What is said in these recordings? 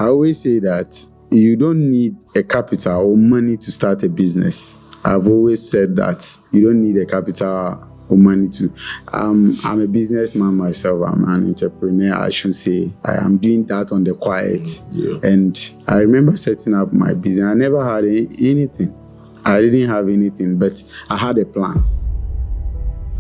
I always say that you don't need a capital or money to start a business. I've always said that you don't need a capital or money to. I'm a businessman myself. I'm an entrepreneur, I should say. I am doing that on the quiet. And I remember setting up my business. I never had anything. I didn't have anything, but I had a plan.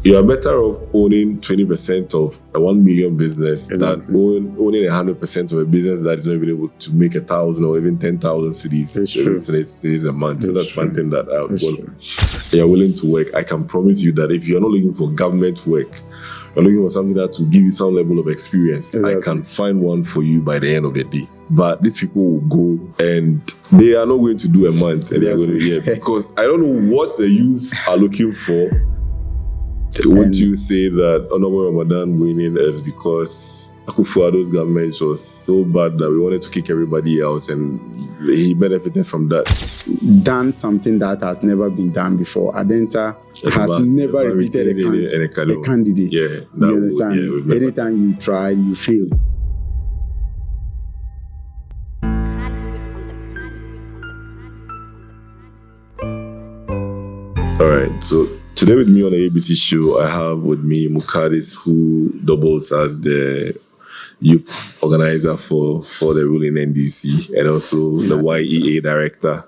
You are better off owning 20% of a 1 million business than owning 100% of a business that is not even able to make 1,000 or even 10,000 cities a month. So that's one thing that you're willing to work. I can promise you that if you're not looking for government work, you're looking for something that will give you some level of experience, I can find one for you by the end of the day. But these people will go and they are not going to do a month and they're going to because I don't know what the youth are looking for. Would you say that Honorable Ramadan winning is because Akufo-Addo's government was so bad that we wanted to kick everybody out and he benefited from that? Done something that has never been done before. Adenta has never repeated a candidate. Yeah, you understand? Anytime you try, you fail. All right, so today with me on the ABC show, I have with me Muqqadis, who doubles as the youth organizer for the ruling NDC and also the YEA director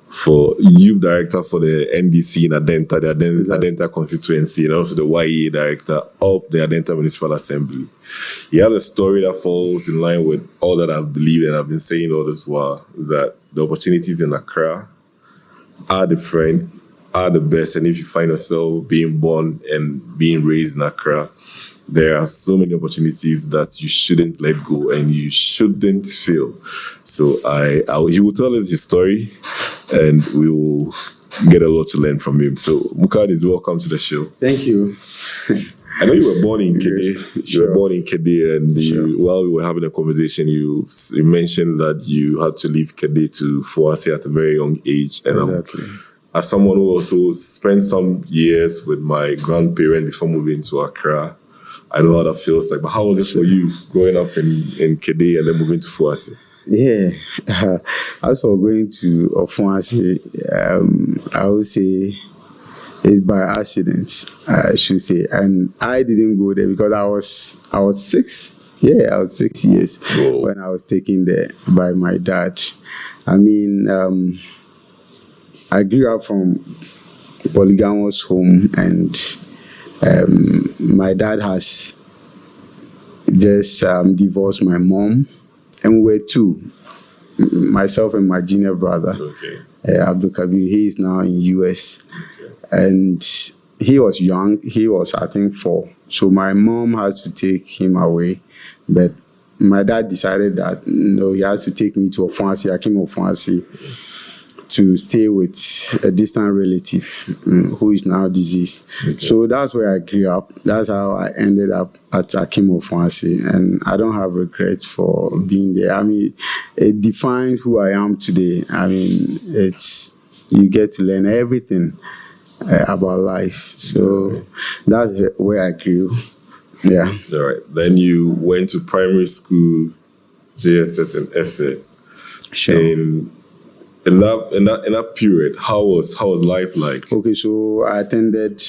for youth director for the NDC in Adenta, the Adenta Constituency, and also the YEA director of the Adenta Municipal Assembly. He has a story that falls in line with all that I've believed and I've been saying all this while, that the opportunities in Accra are different, are the best, and if you find yourself being born and being raised in Accra, there are so many opportunities that you shouldn't let go and you shouldn't fail. So he will tell us his story and we will get a lot to learn from him. So Muqqadis, welcome to the show. Thank you. I know you were born in Kede. You were born in Kede, and while we were having a conversation, you mentioned that you had to leave Kede to Fuasi at a very young age. And as someone who also spent some years with my grandparents before moving to Accra, I know how that feels like. But how was it for you growing up in Kede and then moving to Fuasi? Yeah, as for going to Fuasi, I would say it's by accident, I should say. And I didn't go there because I was 6. Yeah, I was 6 years when I was taken there by my dad. I mean, I grew up from polygamous home, and my dad has just divorced my mom, and we were 2, myself and my junior brother, Abdul Kabir. He is now in US, and he was young. He was, I think, 4. So my mom had to take him away, but my dad decided that no, he has to take me to Ofuasi, Akim Ofuasi, to stay with a distant relative who is now deceased. So that's where I grew up. That's how I ended up at Akim Ofuasi, and I don't have regrets for being there. I mean, it defines who I am today. I mean, you get to learn everything about life. So that's where I grew. Yeah. All right. Then you went to primary school, JSS and SS. In that period, how was life like? Okay, so I attended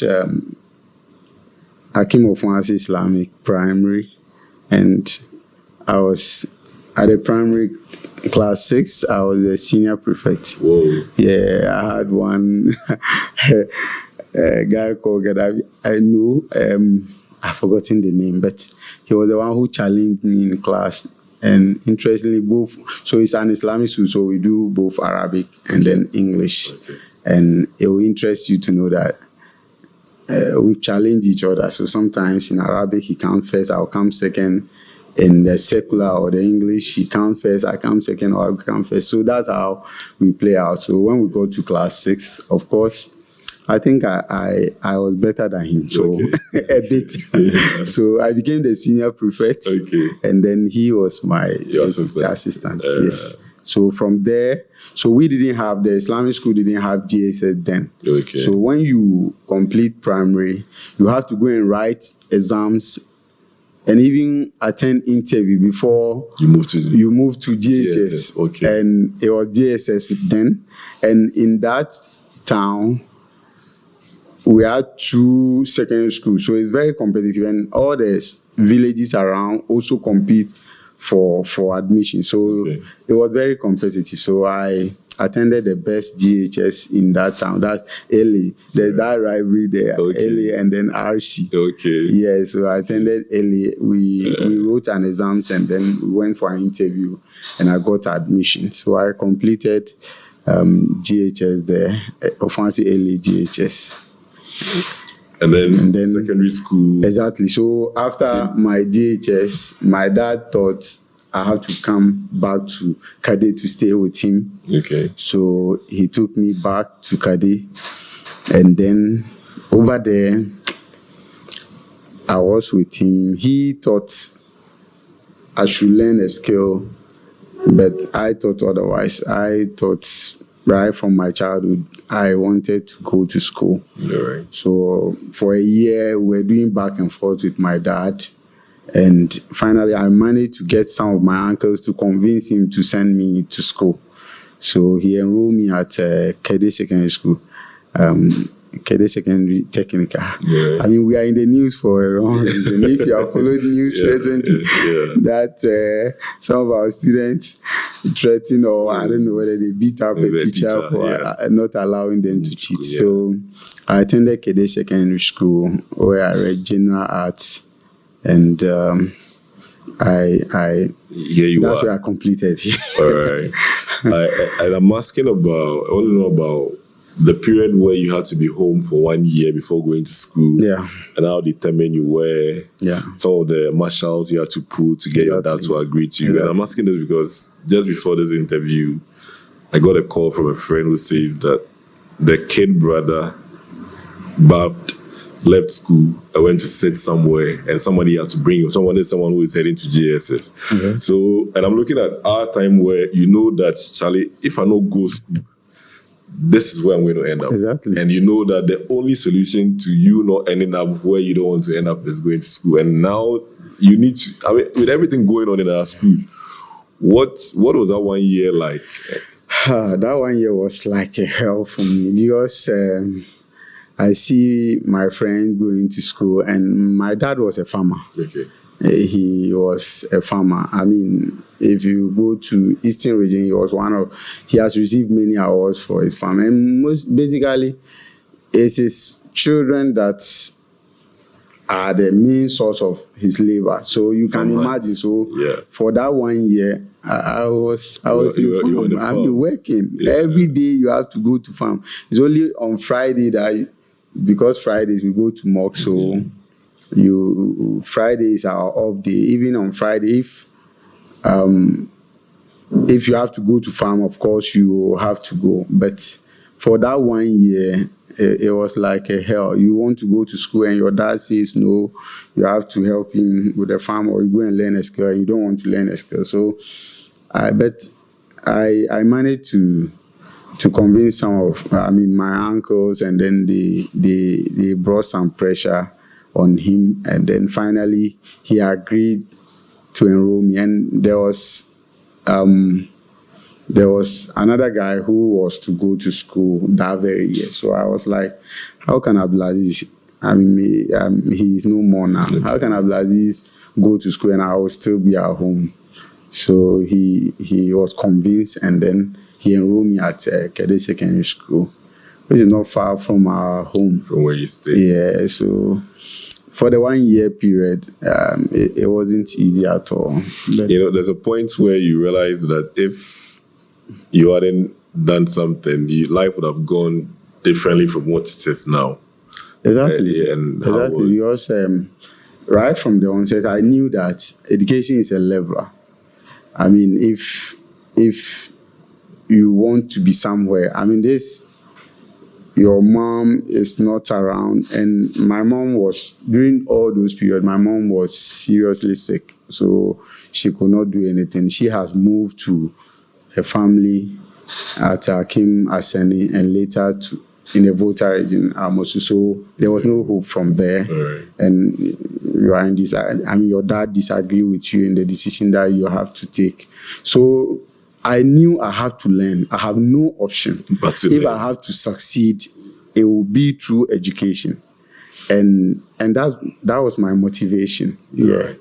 Akim Ofuasi Islamic Primary, and I was at the primary class 6. I was a senior prefect. Whoa! Yeah, I had one guy called Gadavi. I knew I've forgotten the name, but he was the one who challenged me in class. And interestingly, both, so it's an Islamic school, so we do both Arabic and then English. And it will interest you to know that we challenge each other. So sometimes in Arabic, he comes first, I'll come second. In the secular or the English, he comes first, I come second, or I come first. So that's how we play out. So when we go to class 6, of course, I think I was better than him, so a bit. Yeah. So I became the senior prefect, and then he was my assistant. Yes. So from there, so we didn't have, the Islamic school didn't have GSS then. So when you complete primary, you have to go and write exams and even attend interview before You moved to GHS. Okay. And it was JSS then. And in that town, we had 2 secondary schools, so it's very competitive, and all the villages around also compete for admission. So it was very competitive. So I attended the best GHS in that town. That's LA. There's that rivalry there, LA and then RC. Okay. Yeah, so I attended LA. We wrote an exams and then we went for an interview, and I got admission. So I completed GHS there, Fancy LA GHS. And then secondary school. Exactly. So after my GHS, my dad thought I have to come back to Kade to stay with him. Okay. So he took me back to Kade, and then over there, I was with him. He thought I should learn a skill, but I thought otherwise. I thought right from my childhood, I wanted to go to school. Right. So for a year, we were doing back and forth with my dad. And finally, I managed to get some of my uncles to convince him to send me to school. So he enrolled me at Kede Secondary School, Kede Secondary Technical. Yeah. I mean, we are in the news for a long reason. If you have followed news recently, that some of our students threatened, or I don't know whether they beat up a teacher for not allowing them to cheat. Yeah. So I attended Kede Secondary School, where I read general arts. And that's where I completed. All right. I'm asking I want to know about the period where you had to be home for 1 year before going to school. Yeah. And how determined you were. Yeah. Some of the marshals you had to pull to get your dad to agree to you. And I'm asking this because just before this interview, I got a call from a friend who says that the kid brother left school. I went to sit somewhere, and somebody had to bring him. Someone who is heading to JSS. Okay. So, and I'm looking at our time where you know that, Charlie, if I don't go school, this is where I'm going to end up. Exactly. And you know that the only solution to you not ending up where you don't want to end up is going to school. And now you need to, I mean, with everything going on in our schools, what was that 1 year like? That 1 year was like a hell for me because I see my friend going to school, and my dad was a farmer. Okay. He was a farmer. I mean, if you go to Eastern region, he has received many awards for his farm. And basically, it's his children that are the main source of his labor. So you can imagine. So for that 1 year, I was in farm. I've been working. Yeah. Every day you have to go to farm. It's only on Friday that because Fridays we go to mosque, so Friday is our off day. Even on Friday, if you have to go to farm, of course you have to go. But for that 1 year, it was like a hell. You want to go to school and your dad says no, you have to help him with the farm, or you go and learn a skill and you don't want to learn a skill. So I managed to convince some of my uncles, and then they brought some pressure on him, and then finally he agreed to enroll me. And there was another guy who was to go to school that very year. So I was like, how can Abdulaziz, he is no more now. How can Abdulaziz go to school and I will still be at home? So he was convinced, and then he enrolled me at Kede Secondary School, which is not far from our home. From where you stay. Yeah, so for the 1 year period, it wasn't easy at all. But there's a point where you realize that if you hadn't done something, life would have gone differently from what it is now. Exactly. Exactly. Because right from the onset, I knew that education is a leveler. I mean, if you want to be somewhere, your mom is not around, and my mom was, during all those periods, my mom was seriously sick, so she could not do anything. She has moved to her family at Akim Aseni, and later in the Volta region, so there was no hope from there. Right. And you are in this. I mean, your dad disagreed with you in the decision that you have to take. So I knew I have to learn. I have no option. But if I have to succeed, it will be through education, and that was my motivation. Yeah. Right.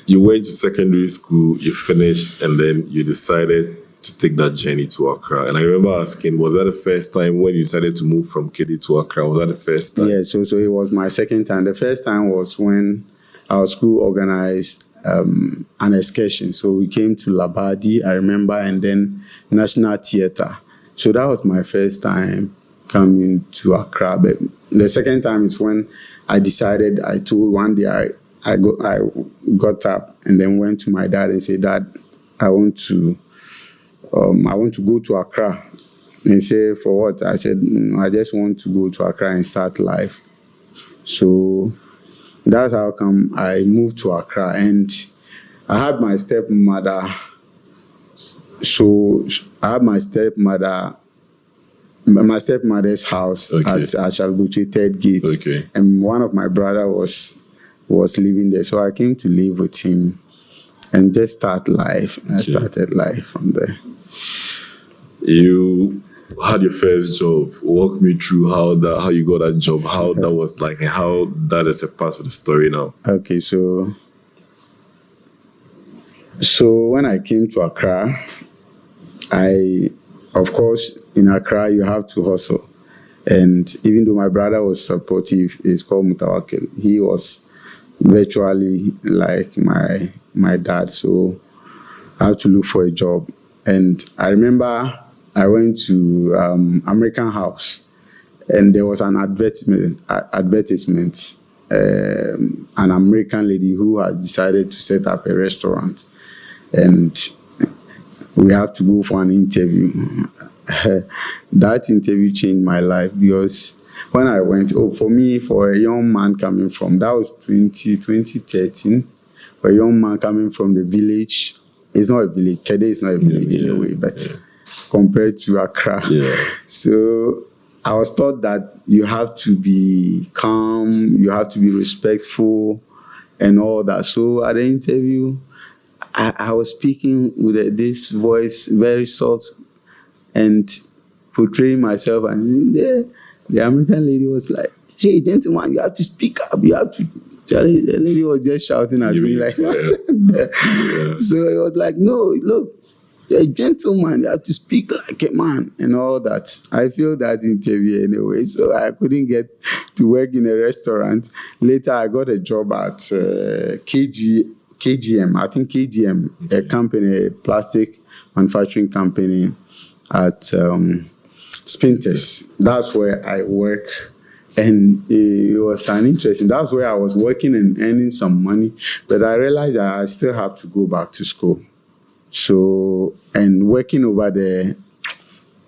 You went to secondary school, you finished, and then you decided to take that journey to Accra. And I remember asking, was that the first time when you decided to move from Kedi to Accra? Was that the first time? Yeah, so it was my second time. The first time was when our school organized an excursion. So we came to Labadi, I remember, and then National Theatre. So that was my first time coming to Accra. But the second time is when I decided, I told one day I got up and then went to my dad and said, Dad, I want to go to Accra. And he said, for what? I said, I just want to go to Accra and start life. So that's how come I moved to Accra. And I had my stepmother. So I had my stepmother's house at Ashalbuchi 3rd Gate. Okay. And one of my brother was living there. So I came to live with him and just start life. I started life from there. You had your first job. Walk me through how you got that job, how that was like, and how that is a part of the story now. Okay, so when I came to Accra, of course, in Accra, you have to hustle. And even though my brother was supportive, he's called Mutawakil, he was virtually like my dad. So I had to look for a job. And I remember I went to American House, and there was an advertisement, an American lady who has decided to set up a restaurant, and we have to go for an interview. That interview changed my life, because when I went, for me, for a young man coming from, that was 2013, for a young man coming from the village. It's not a village. Kede is not a village in a way, but compared to Accra. Yeah. So I was taught that you have to be calm, you have to be respectful and all that. So at the interview, I was speaking with this voice, very soft, and portraying myself. And the American lady was like, hey, gentleman, you have to speak up. You have to. Charlie, the lady was just shouting at me like, So it was like, no, look, you're a gentleman, you have to speak like a man and all that. I failed that interview anyway, so I couldn't get to work in a restaurant. Later, I got a job at KGM, I think KGM, a company, a plastic manufacturing company at Spinters. That's where I work. And it was an interesting, that's where I was working and earning some money. But I realized I still have to go back to school. So, and working over there,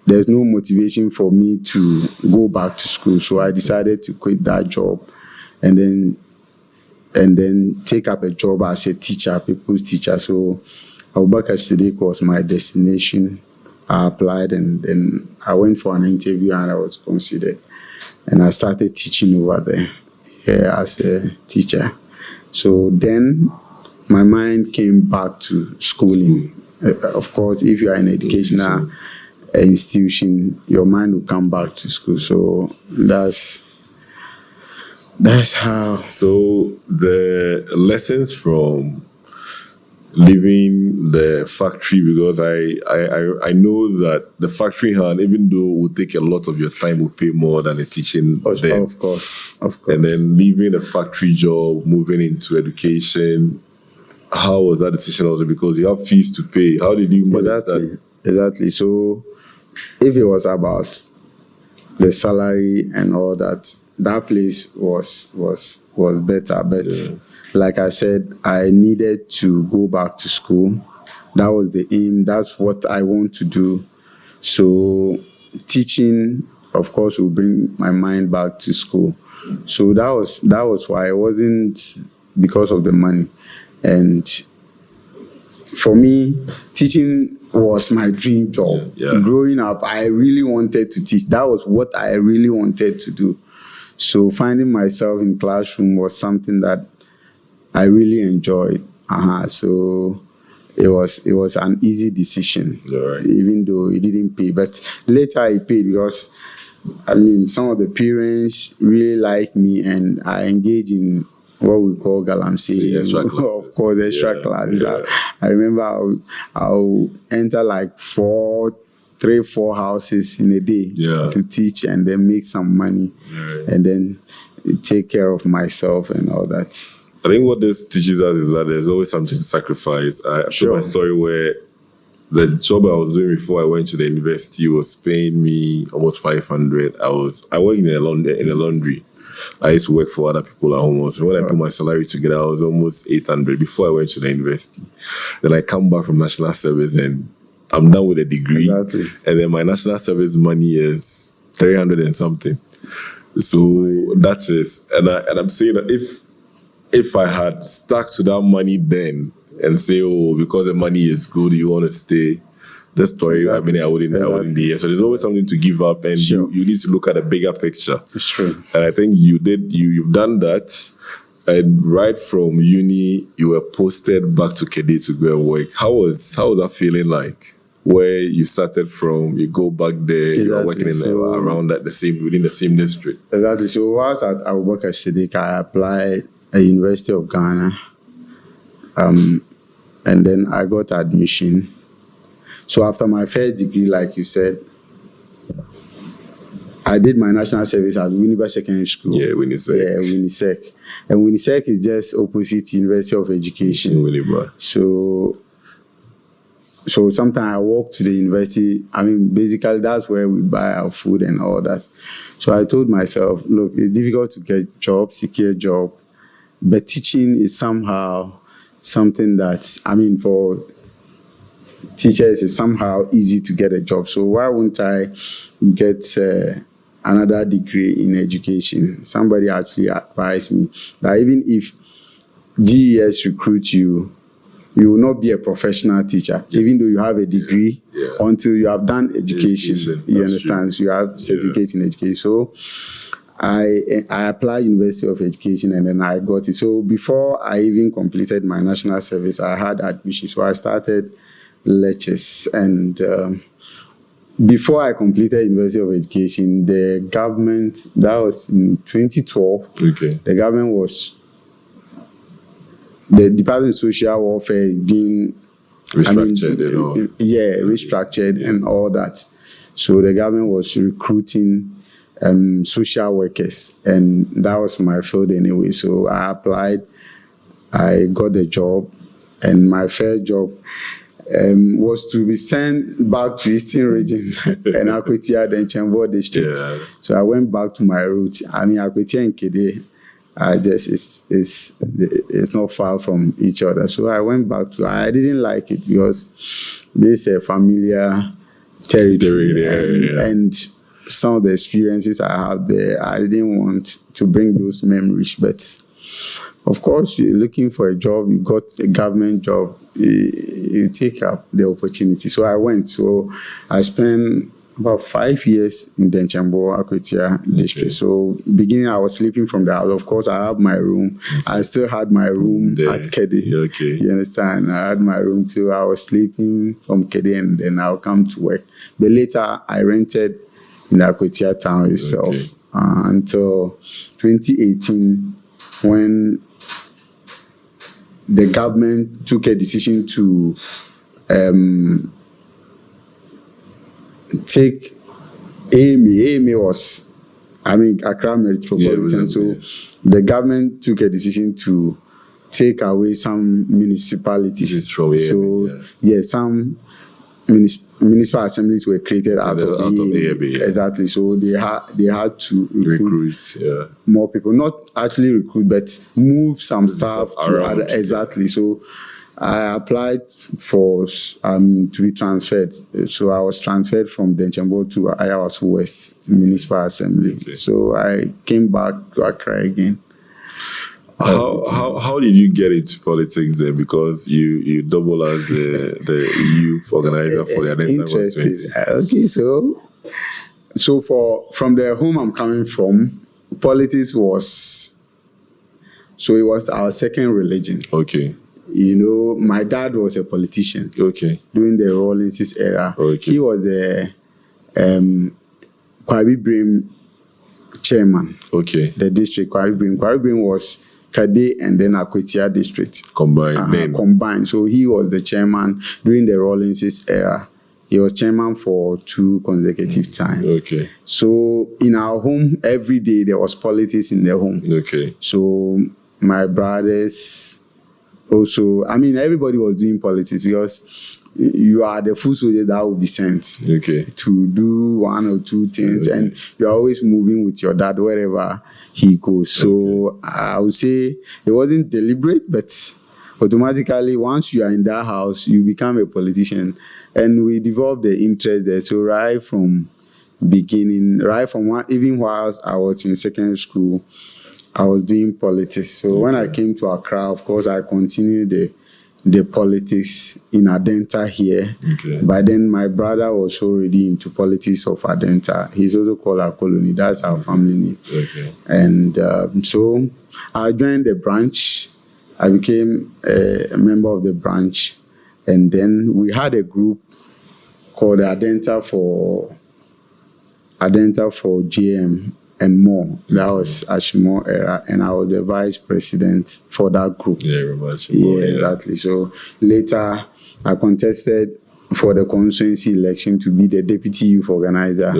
there's no motivation for me to go back to school. So I decided to quit that job and then take up a job as a teacher, people's teacher. So Abubakar Siddiq was my destination. I applied and then I went for an interview and I was considered. And I started teaching over there as a teacher. So then my mind came back to schooling. Of course, if you are in an educational institution, your mind will come back to school. So that's how. So the lessons from leaving the factory, because I know that the factory hand, even though it will take a lot of your time, will pay more than a teaching. Of course. And then leaving the factory job, moving into education, how was that decision also? Because you have fees to pay. How did you manage that? Exactly. So if it was about the salary and all that, that place was better. But like I said, I needed to go back to school. That was the aim. That's what I want to do. So teaching, of course, will bring my mind back to school. So that was why. It wasn't because of the money. And for me, teaching was my dream job. Yeah. Growing up, I really wanted to teach. That was what I really wanted to do. So finding myself in classroom was something that I really enjoyed. So it was an easy decision, Right. even though it didn't pay. But later it paid because some of the parents really like me, and I engage in what we call galamsey, extra of classes. course, extra classes. Yeah. I remember I'll enter like 3-4 houses in a day to teach, and then make some money, and then take care of myself and all that. I think what this teaches us is that there's always something to sacrifice. I told my story where the job I was doing before I went to the university was paying me almost 500. I worked in a laundry. I used to work for other people at home. So when I put my salary together, I was almost 800 before I went to the university. Then I come back from national service and I'm done with a degree. Exactly. And then my national service money is 300 and something. So that is, and I'm saying that if I had stuck to that money then and say, oh, because the money is good, you want to stay, the story, Exactly. I wouldn't be here. So there's always something to give up, and you need to look at a bigger picture. It's true. And I think you've done that. And right from uni, you were posted back to Kede to go and work. How was that feeling like? Where you started from, you go back there, you're working within the same district. Exactly. So whilst at Abubakar Siddiq, I applied at University of Ghana, and then I got admission. So after my first degree, like you said, I did my national service at Winneba Secondary School. Yeah, Winnisec. Yeah, Winnisec. And Winnisec is just opposite University of Education. Winneba. So sometimes I walk to the university. Basically that's where we buy our food and all that. So I told myself, look, it's difficult to get secure job, but teaching is somehow something that, for teachers, it's somehow easy to get a job. So why wouldn't I get another degree in education? Somebody actually advised me that even if GES recruits you, you will not be a professional teacher, even though you have a degree, until you have done education. You understand? So you have certificate in education. So I applied University of Education, and then I got it. So before I even completed my national service, I had admission. So I started lectures, and before I completed University of Education, the government, that was in 2012, the government the Department of Social Welfare is being restructured, restructured and all that. So the government was recruiting social workers, and that was my field anyway. So I applied, I got the job, and my first job was to be sent back to Eastern Region and Akwetia, then Chembo district. So I went back to my roots. Akwetia and Kede, it's not far from each other. So I went back I didn't like it because this is a familiar territory, and some of the experiences I have there, I didn't want to bring those memories. But of course, you're looking for a job, you got a government job, you take up the opportunity. So I went. So I spent about 5 years in Denchambo, Akwetia district. So beginning, I was sleeping from the house. Of course, I have my room. I still had my room at Kede. You understand? I had my room too. I was sleeping from Kede, and then I'll come to work. But later, I rented in the Akwetia town itself until 2018, when the government took a decision to take AME was, Accra Metropolitan. So the government took a decision to take away some municipalities. Some municipal assemblies were created out of AME. Exactly. So they had to recruit more people. Not actually recruit, but move some staff to other. Exactly. So I applied for to be transferred. So I was transferred from Denchambo to Ayawaso West Municipal Assembly. So I came back to Accra again. How did you get into politics then? Because you double as the youth organizer for the Adenta Constituency. Okay, so from the home I'm coming from, politics was our second religion. Okay. You know, my dad was a politician. Okay. During the Rawlinses era. Okay. He was the Kwame chairman. Okay. The district Kwame was Kade and then Akwetia district. Combined. So he was the chairman during the Rawlinses era. He was chairman for 2 consecutive times. Okay. So in our home, every day there was politics in the home. Okay. So my brothers also, everybody was doing politics because you are the full soldier that will be sent to do 1 or 2 things, and you're always moving with your dad wherever he goes. So I would say it wasn't deliberate, but automatically once you are in that house, you become a politician. And we developed the interest there. So right from even whilst I was in secondary school, I was doing politics. So when I came to Accra, of course, I continued the politics in Adenta here. Okay. By then, my brother was already into politics of Adenta. He's also called Akoloni. That's our family name. Okay. And so I joined the branch. I became a member of the branch. And then we had a group called Adenta for GM and more. That was Ashimore era, and I was the vice president for that group. Yeah, remember Ashimore, exactly. So later, I contested for the constituency election to be the deputy youth organizer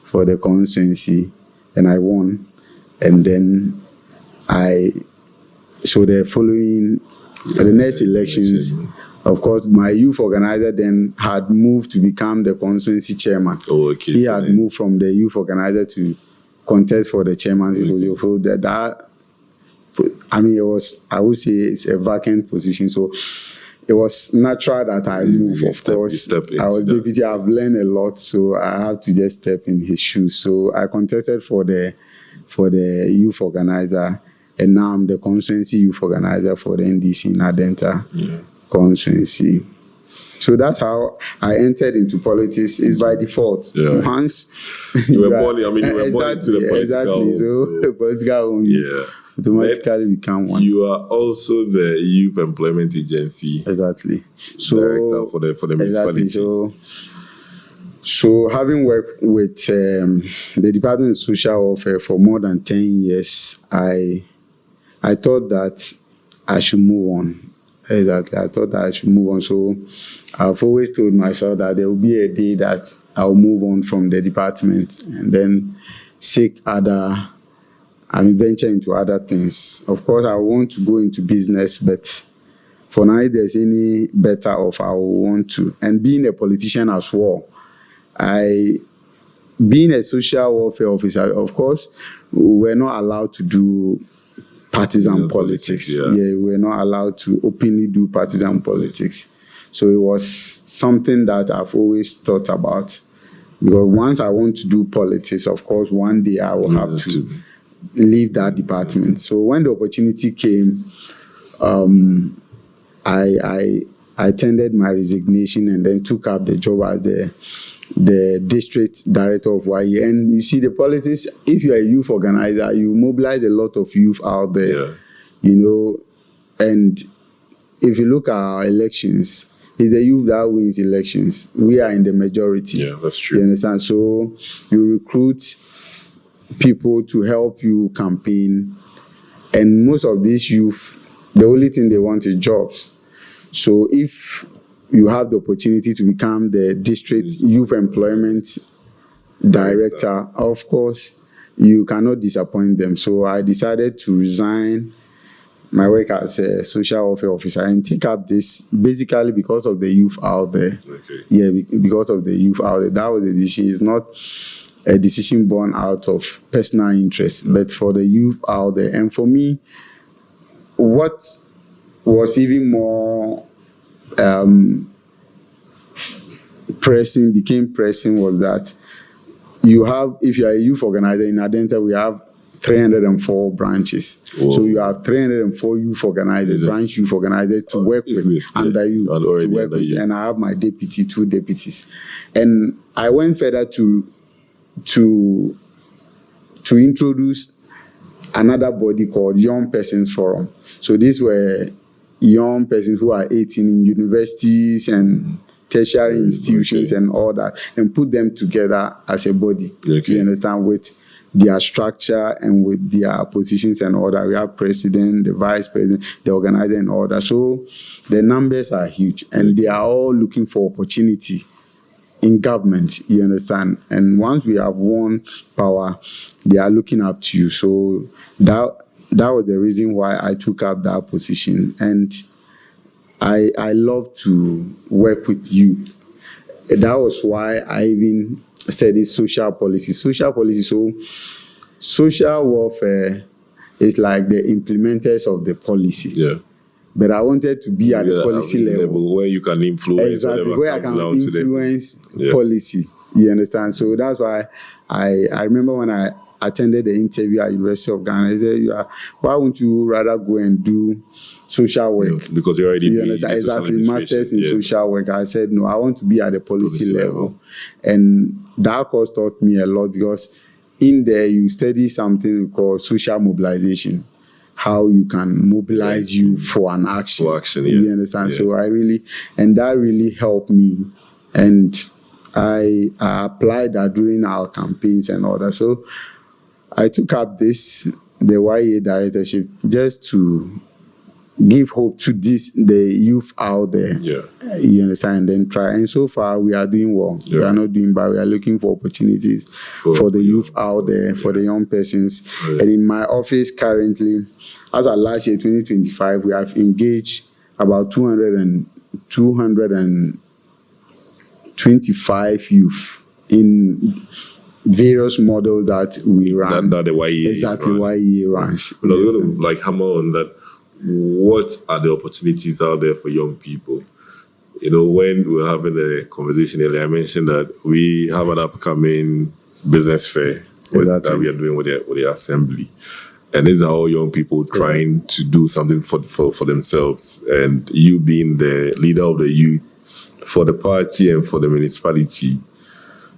for the constituency, and I won. And then the next elections, of course, my youth organizer then had moved to become the constituency chairman. Oh, okay. He had moved from the youth organizer to contest for the chairmanship. So I would say it's a vacant position. So it was natural that I moved. Of course, I was deputy. I've learned a lot, so I have to just step in his shoes. So I contested for the youth organizer, and now I'm the constituency youth organizer for the NDC in Adenta constituency. So that's how I entered into politics. It's by default. Yeah. Once you were born, you were born into the political home. So political home, automatically become one. You are also the Youth Employment Agency director for the municipality. So having worked with the Department of Social Welfare for more than 10 years, I thought that I should move on. Exactly. I thought that I should move on. So I've always told myself that there will be a day that I'll move on from the department and then venture into other things. Of course, I want to go into business, but for now, if there's any better offer, I will want to. And being a politician as well, being a social welfare officer, of course, we're not allowed to do partisan politics. We're not allowed to openly do partisan politics. So it was something that I've always thought about. Because once I want to do politics, of course, one day I will have to leave that department. So when the opportunity came, I tendered my resignation and then took up the job as the district director of YE. And you see, the politics, if you are a youth organizer, you mobilize a lot of youth out there, and if you look at our elections, it's the youth that wins elections. We are in the majority. Yeah, that's true. You understand? So you recruit people to help you campaign, and most of these youth, the only thing they want is jobs. So if you have the opportunity to become the district youth employment director, of course, you cannot disappoint them. So I decided to resign my work as a social welfare officer and take up this basically because of the youth out there. Okay. Yeah, because of the youth out there. That was a decision. It's not a decision born out of personal interest, but for the youth out there. And for me, what was even more became pressing was that if you are a youth organizer in Adenta, we have 304 branches. Whoa. So you have 304 youth organizers, branch youth organizers to work with under you, to work with. And I have my deputy, 2 deputies. And I went further to introduce another body called Young Persons Forum. So these were young persons who are 18 in universities and tertiary institutions and all that, and put them together as a body. You understand, with their structure and with their positions and all that. We have president, the vice president, the organizer and all that. So the numbers are huge, and they are all looking for opportunity in government, you understand. And once we have won power, they are looking up to you. So that was the reason why I took up that position. And I love to work with youth. That was why I even studied social policy. Social policy, so social welfare is like the implementers of the policy. Yeah. But I wanted to be at the policy level where you can influence. Exactly, where I can influence policy. You understand? So that's why I remember when I attended the interview at University of Ghana, I said, why won't you rather go and do social work? Yeah, because you already did exactly masters in social work. I said, no, I want to be at the policy level. And that course taught me a lot, because in there you study something called social mobilization, how you can mobilize you for an action. For action, you understand? So that really helped me. And I applied that during our campaigns and all that. So I took up the YA directorship, just to give hope to the youth out there. Yeah. You understand? And then try. And so far we are doing well. Yeah. We are not doing bad. We are looking for opportunities for the youth out there, for the young persons. Yeah. And in my office currently, as of last year, 2025, we have engaged about 225 youth in various models that we run. That the YEA exactly YEA runs. But I was going to hammer on that. What are the opportunities out there for young people? You know, when we were having a conversation earlier, I mentioned that we have an upcoming business fair that we are doing with the assembly. And these are all young people trying to do something for themselves. And you being the leader of the youth for the party and for the municipality,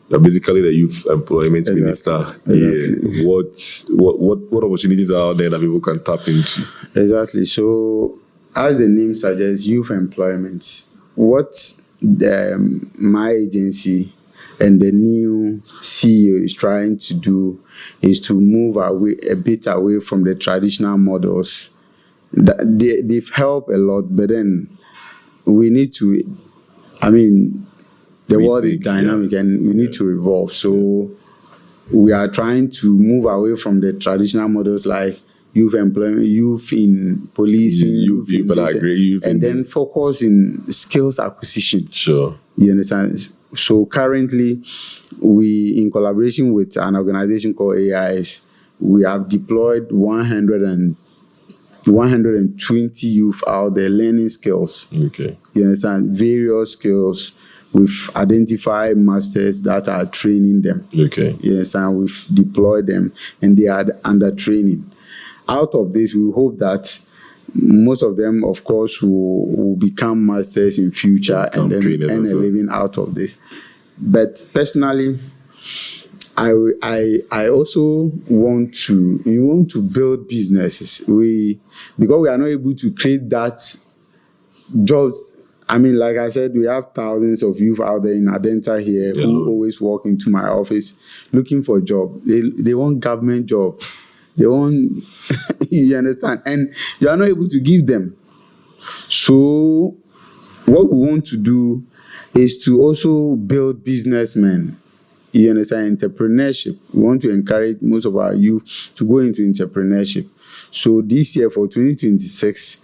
you're basically the youth employment minister. Yeah. What opportunities are out there that people can tap into? Exactly. So, as the name suggests, youth employment. What my agency and the new CEO is trying to do is to move a bit away from the traditional models. They've helped a lot, but then we need to, the world is dynamic and we need to evolve. So we are trying to move away from the traditional models like youth employment, youth in policing, youth in policing, and then focus in skills acquisition. Sure. You understand? So currently, we, in collaboration with an organization called AIS, we have deployed 120 youth out there learning skills. Okay. You understand? Various skills. We've identified masters that are training them. Okay. You understand? We've deployed them and they are under training. Out of this, we hope that most of them, of course, will become masters in future and then earn a living out of this. But personally, I also want to build businesses. Because we are not able to create that jobs. Like I said, we have thousands of youth out there in Adenta here who always walk into my office looking for a job. They want government job. They want, you understand? And you are not able to give them. So what we want to do is to also build businessmen. You understand? Entrepreneurship. We want to encourage most of our youth to go into entrepreneurship. So this year for 2026,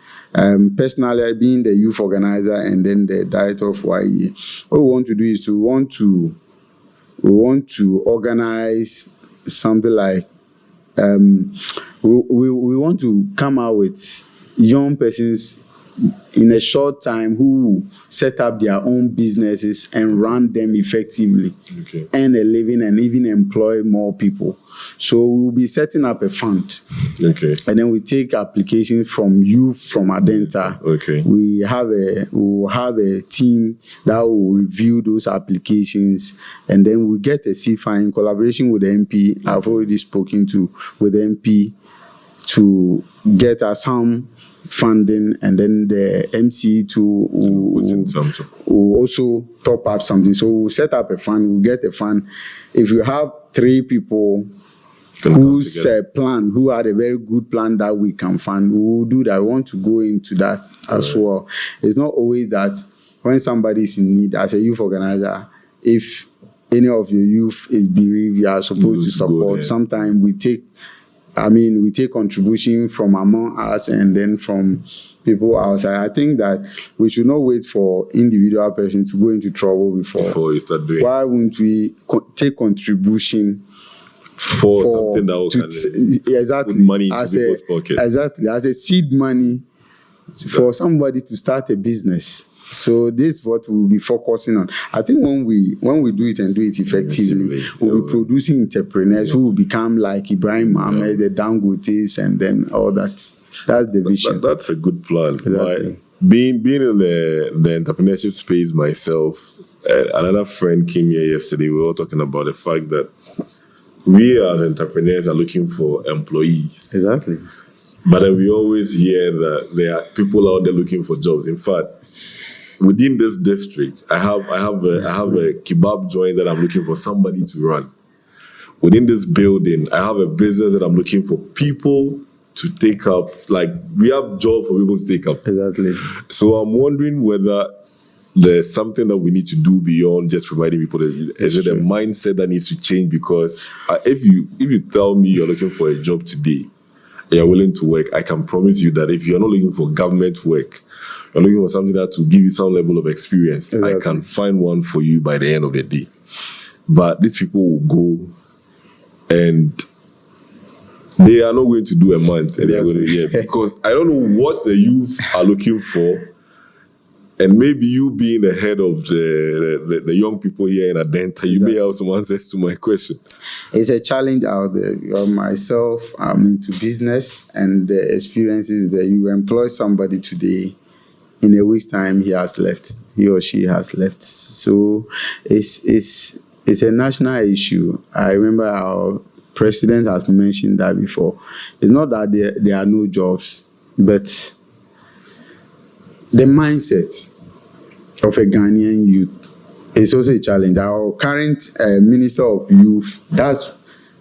personally, being the youth organizer and then the director of YEA, what we want to do is we want to organize something like we want to come out with young persons in a short time who set up their own businesses and run them effectively, earn a living and even employ more people. So we will be setting up a fund, and then we take applications from youth from Adenta. We will have a team that will review those applications, and then we get a seed fund in collaboration with the MP. I've already spoken with the MP to get us some funding, and then the MC will also top up something. So we'll set up a fund, we'll get a fund. If you have 3 people whose plan, who had a very good plan that we can fund, we will do that. We want to go into that as well. It's not always that when somebody is in need, as a youth organizer, if any of your youth is bereaved, you are supposed to support. Sometimes we take contribution from among us and then from people outside. I think that we should not wait for individual person to go into trouble before you start doing. Why wouldn't we take contribution for something that will put money into people's pocket? Exactly, as a seed money for somebody to start a business. So this is what we'll be focusing on. I think when we do it and do it effectively, we'll be producing entrepreneurs who will become like Ibrahim Mohammed, the Dangotes, and then all that. That's the vision. That's a good plan. Exactly. Being in the entrepreneurship space myself, another friend came here yesterday. We were all talking about the fact that we as entrepreneurs are looking for employees. Exactly. But then we always hear that there are people out there looking for jobs. In fact, within this district, I have a kebab joint that I'm looking for somebody to run. Within this building, I have a business that I'm looking for people to take up. Like, we have jobs for people to take up. Exactly. So I'm wondering whether there's something that we need to do beyond just providing people. Is it a mindset that needs to change? Because if you tell me you're looking for a job today, and you're willing to work, I can promise you that if you're not looking for government work, you're looking for something that will give you some level of experience, I can find one for you by the end of the day. But these people will go and they are not going to do a month and they're going to because I don't know what the youth are looking for. And maybe you being the head of the young people here in Adenta, you may have some answers to my question. It's a challenge out there. Myself, I'm into business, and the experiences that you employ somebody today, in a week's time, he or she has left. So it's a national issue. I remember our president has mentioned that before. It's not that there are no jobs, but the mindset of a Ghanaian youth is also a challenge. Our current Minister of Youth, that's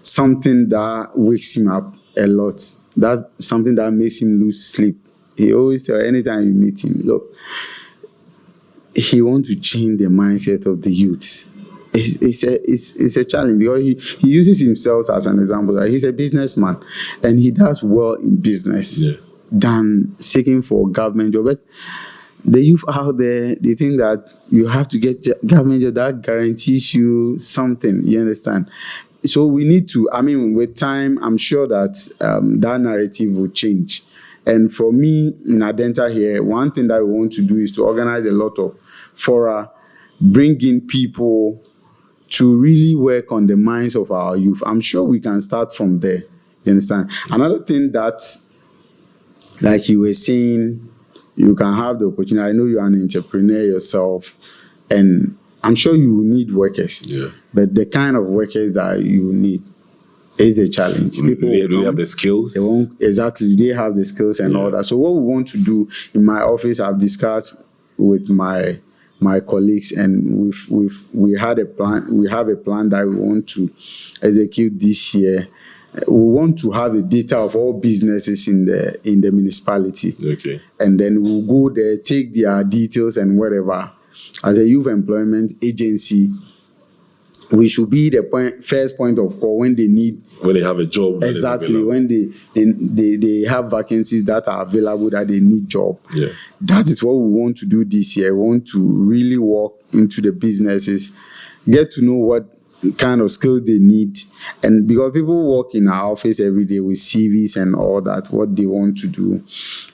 something that wakes him up a lot. That's something that makes him lose sleep. He always tells, anytime you meet him, look, he wants to change the mindset of the youth. It's a challenge because he uses himself as an example. He's a businessman and he does well in business than seeking for government job. But the youth out there, they think that you have to get government job that guarantees you something. You understand? So we need to, with time, I'm sure that that narrative will change. And for me, in Adenta here, one thing that we want to do is to organize a lot of fora, bring in people to really work on the minds of our youth. I'm sure we can start from there. You understand? Another thing that, like you were saying, you can have the opportunity. I know you're an entrepreneur yourself, and I'm sure you will need workers. Yeah. But the kind of workers that you need is the challenge. People do they have the skills? They won't, exactly. They have the skills and all that. So what we want to do in my office, I've discussed with my colleagues, and we had a plan. We have a plan that we want to execute this year. We want to have the data of all businesses in the municipality. Okay. And then we'll go there, take their details and whatever. As a youth employment agency, we should be the first point of call when they have a job. Exactly, when they have vacancies that are available, that they need job. Yeah. That is what we want to do this year. We want to really walk into the businesses, get to know what kind of skills they need. And because people work in our office every day with CVs and all that, what they want to do,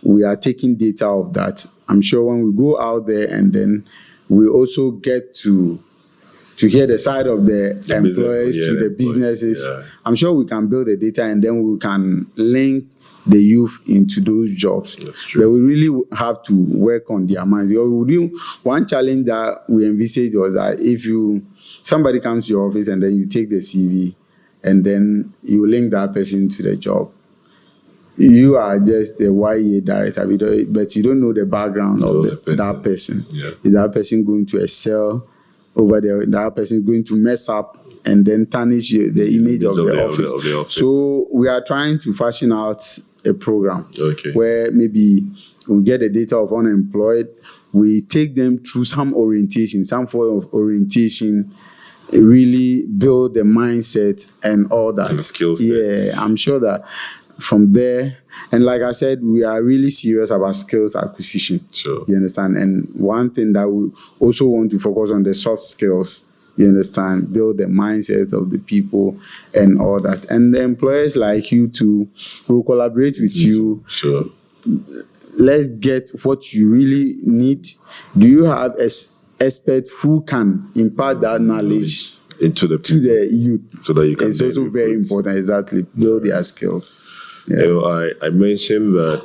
we are taking data of that. I'm sure when we go out there and then we also get to hear the side of the employers, to the businesses. Yeah. I'm sure we can build the data and then we can link the youth into those jobs. That's true. But we really have to work on their minds. One challenge that we envisaged was that if somebody comes to your office and then you take the CV and then you link that person to the job, you are just the YA director, but you don't know the background of that person. Yeah. Is that person going to excel over there? That person is going to mess up and then tarnish the image of the office. So we are trying to fashion out a program where maybe we get the data of unemployed, we take them through some form of orientation, really build the mindset and all that. And skill sets. Yeah, I'm sure that from there, and like I said, we are really serious about skills acquisition. Sure. You understand? And one thing that we also want to focus on the soft skills. You understand? Build the mindset of the people and all that. And the employers like you too will collaborate with you. Sure. Let's get what you really need. Do you have experts who can impart that knowledge to the youth, so that you can? It's also very important. Exactly, build their skills. Yeah. You know, I mentioned that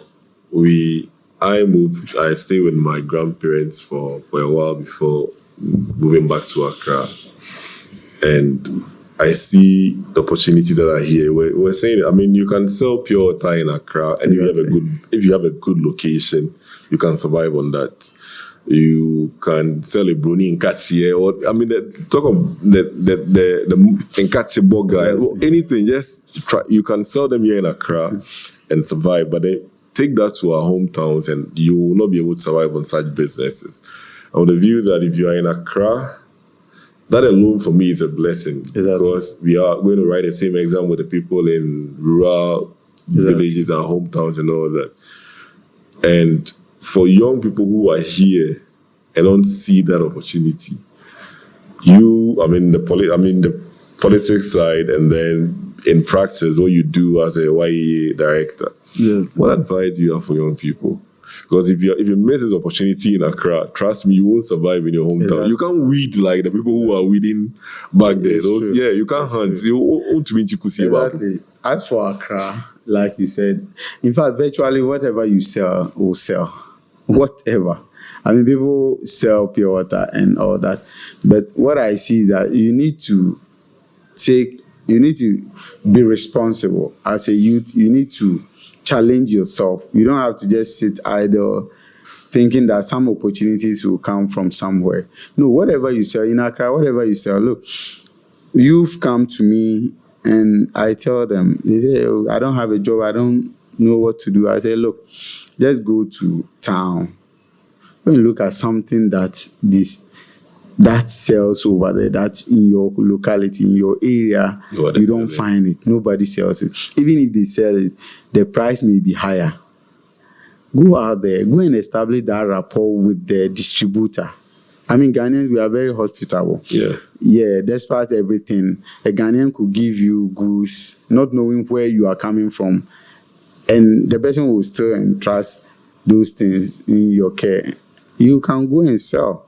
I stayed with my grandparents for a while before moving back to Accra, and I see the opportunities that are here. We're saying, I mean, you can sell pure water in Accra, and if you have a good location, you can survive on that. You can sell a brownie in Katia, or I mean, talk of the Nkatsi burger, anything. Just try. You can sell them here in Accra and survive, but then take that to our hometowns, and you will not be able to survive on such businesses. I would view that if you are in Accra, that alone for me is a blessing, because we are going to write the same exam with the people in rural villages and hometowns and all that. And for young people who are here and don't see that opportunity, the politics side, and then in practice, what you do as a YEA director, what advice do you have for young people? Because if you miss this opportunity in Accra, trust me, you won't survive in your hometown. You can't weed like the people who are weeding back there. You can't hunt. You won't mean exactly. As for Accra, like you said, in fact, virtually whatever you sell will sell. Whatever. I mean, people sell pure water and all that. But what I see is that you need to be responsible as a youth. You need to challenge yourself. You don't have to just sit idle thinking that some opportunities will come from somewhere. No, whatever you sell in Accra, whatever you sell, look, you've come to me and I tell them, they say, oh, I don't have a job, I don't know what to do. I say, look, just go to town. Go and look at something that sells over there, that's in your locality, in your area. You don't find it. Nobody sells it. Even if they sell it, the price may be higher. Go out there, go and establish that rapport with the distributor. I mean, Ghanaians, we are very hospitable. Yeah, despite everything, a Ghanaian could give you goods, not knowing where you are coming from. And the person will still entrust those things in your care. You can go and sell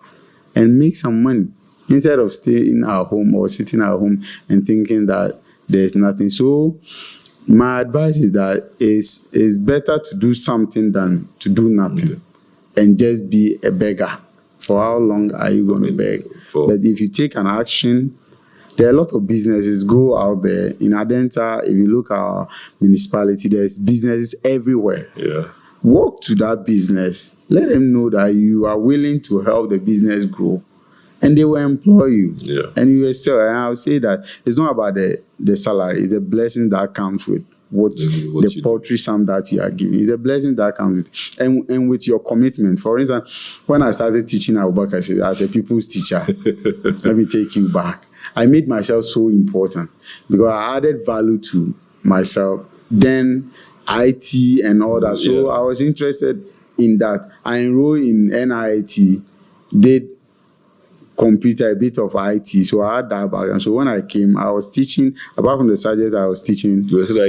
and make some money instead of staying at home or sitting at home and thinking that there's nothing. So my advice is that it's better to do something than to do nothing and just be a beggar. For how long are you going to beg? But if you take an action, there are a lot of businesses. Go out there. In Adenta, if you look at our municipality, there's businesses everywhere. Walk to that business. Let them know that you are willing to help the business grow. And they will employ you. And you will sell. And I will say that it's not about the salary. It's the blessing that comes with the poultry sum that you are giving. It's a blessing that comes with. And with your commitment. For instance, when I started teaching Abubakar as a people's teacher, let me take you back. I made myself so important because I added value to myself. Then IT and all that. So I was interested in that. I enrolled in NIT, did computer, a bit of IT. So I had that background. So when I came, I was teaching, apart from the subject I was teaching,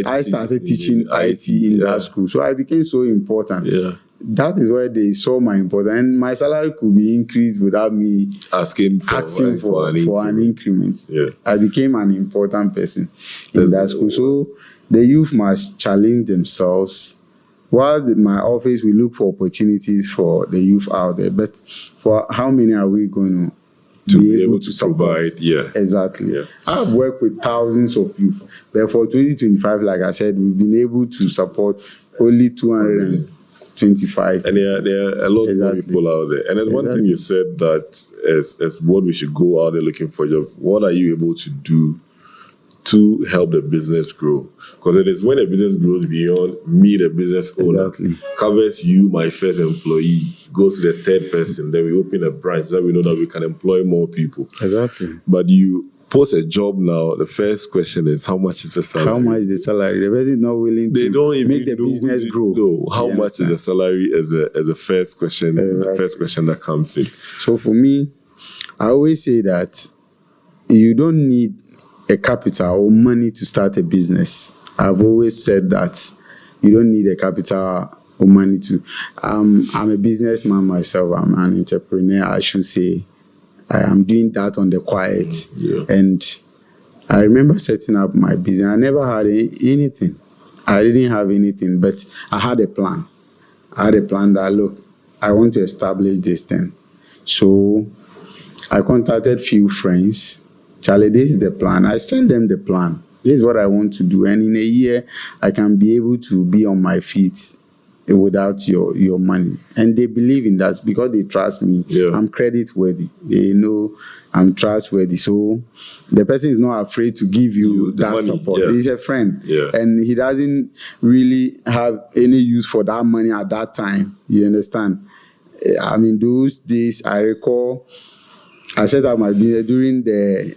I started teaching IT in that school. So I became so important. Yeah. That is where they saw my importance. And my salary could be increased without me asking for an increment. Yeah. I became an important person in that school. So the youth must challenge themselves. While my office, we look for opportunities for the youth out there. But for how many are we going to be able to provide? Yeah. Exactly. Yeah. I've worked with thousands of youth. But for 2025, like I said, we've been able to support only 225. And there are a lot of people out there. And there's one thing you said that as what we should go out there looking for job. What are you able to do to help the business grow? Because it is when a business grows beyond me, the business owner, covers you, my first employee, goes to the third person, then we open a branch that we know that we can employ more people. Exactly. But you post a job now, the first question is, how much is the salary? How much is the salary? The person is not willing to make the business grow. No, how much is the salary as a first question, the first question that comes in. So for me, I always say that you don't need a capital or money to start a business. I've always said that you don't need a capital or money to. I'm a businessman myself. I'm an entrepreneur, I should say. I am doing that on the quiet. Yeah. And I remember setting up my business. I never had anything. I didn't have anything, but I had a plan. I had a plan that, look, I want to establish this thing. So I contacted few friends. Charlie, this is the plan. I sent them the plan. This is what I want to do. And in a year, I can be able to be on my feet without your money. And they believe in that because they trust me. Yeah. I'm credit worthy. They know I'm trustworthy. So the person is not afraid to give you that money, support. yeah. He's a friend. Yeah. And he doesn't really have any use for that money at that time. You understand? I mean, those days, I recall I set up my business during the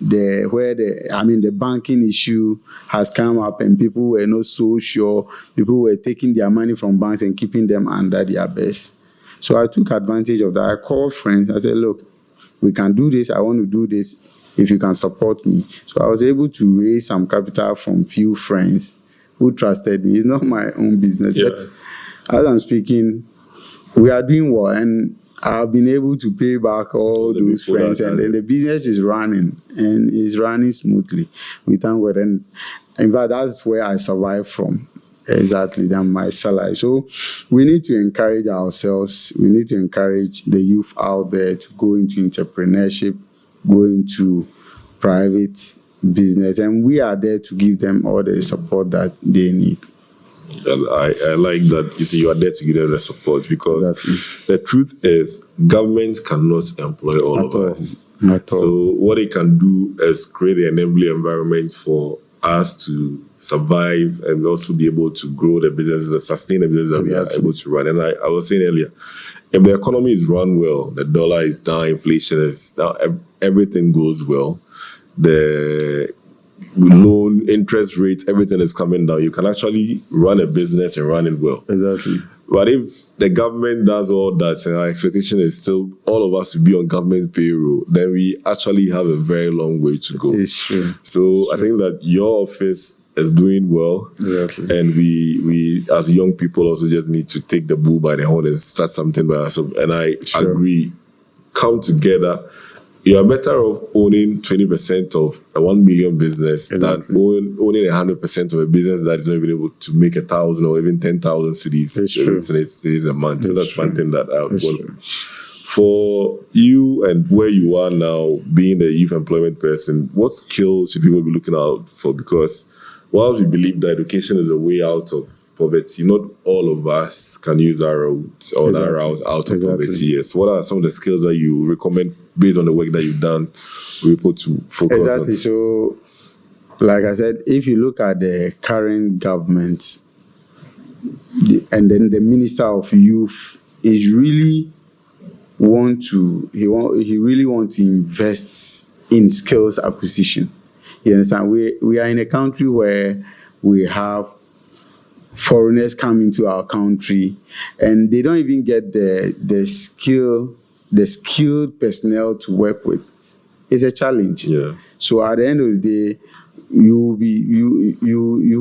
banking issue has come up and people were not so sure. People were taking their money from banks and keeping them under their beds. So I took advantage of that. I called friends. I said, look, we can do this. I want to do this if you can support me. So I was able to raise some capital from few friends who trusted me. It's not my own business. Yeah. But as I'm speaking, we are doing well. And I've been able to pay back all those friends, and then the business is running, and it's running smoothly. We thank God. And in fact, that's where I survive from, exactly, than my salary. So we need to encourage ourselves. We need to encourage the youth out there to go into entrepreneurship, go into private business, and we are there to give them all the support that they need. And I like that you say you are there to give them the support, because the truth is government cannot employ all of us. So what it can do is create an enabling environment for us to survive and also be able to grow the business, sustain the business that we are able to run. And I was saying earlier, if the economy is run well, the dollar is down, inflation is down, everything goes well, the loan, interest rates, everything is coming down, you can actually run a business and run it well. Exactly. But if the government does all that and our expectation is still all of us to be on government payroll, then we actually have a very long way to go. It's true. So I think that your office is doing well. Exactly. And we as young people also just need to take the bull by the horn and start something by ourselves. And I agree, come together. You are better off owning 20% of a 1 million business than owning 100% of a business that is not even able to make 1,000 or even 10,000 cities a month. So that's one thing that I would want. For you and where you are now, being a youth employment person, what skills should people be looking out for? Because whilst we believe that education is a way out of poverty, not all of us can use our route or that route out of poverty. Yes. What are some of the skills that you recommend based on the work that you've done for people to focus on? So, like I said, if you look at the current government and then the Minister of Youth is really he really want to invest in skills acquisition. You understand? We are in a country where we have foreigners come into our country and they don't even get the skilled personnel to work with. it's a challenge. Yeah. So at the end of the day, you'll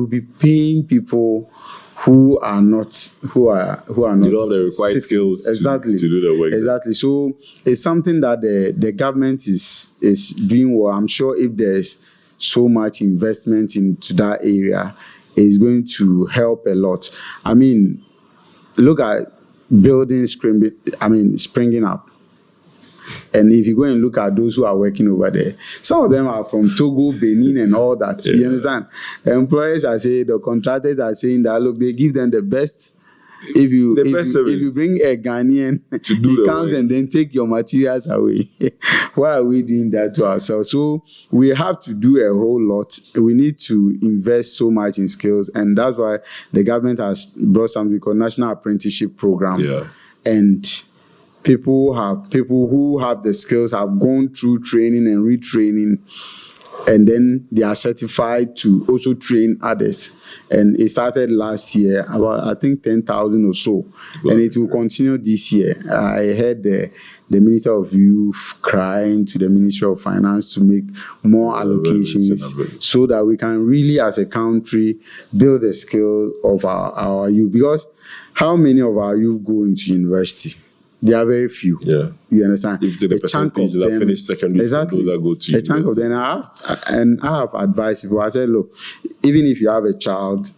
be paying people who are not. You don't have the required skills exactly to do the work. Exactly. So it's something that the government is doing well. I'm sure if there's so much investment into that area, it's going to help a lot. I mean, look at buildings springing up. And if you go and look at those who are working over there, some of them are from Togo, Benin, and all that. Yeah. You understand? The employers are saying, the contractors are saying that, look, they give them the best. If you bring a Ghanaian, to do he the comes work. and then take your materials away. Why are we doing that to ourselves? So we have to do a whole lot. We need to invest so much in skills, and that's why the government has brought something called National Apprenticeship Program. Yeah. And people who have the skills have gone through training and retraining, and then they are certified to also train others. And it started last year, about I think 10,000 or so, and it will continue this year. I heard the Minister of Youth crying to the Ministry of Finance to make more allocations so that we can really, as a country, build the skills of our youth. Because how many of our youth go into university? There are very few. Yeah. You understand? If the percentage that finish secondary, exactly, those that go to a chunk of them. I have advised people. I said, look, even if you have a child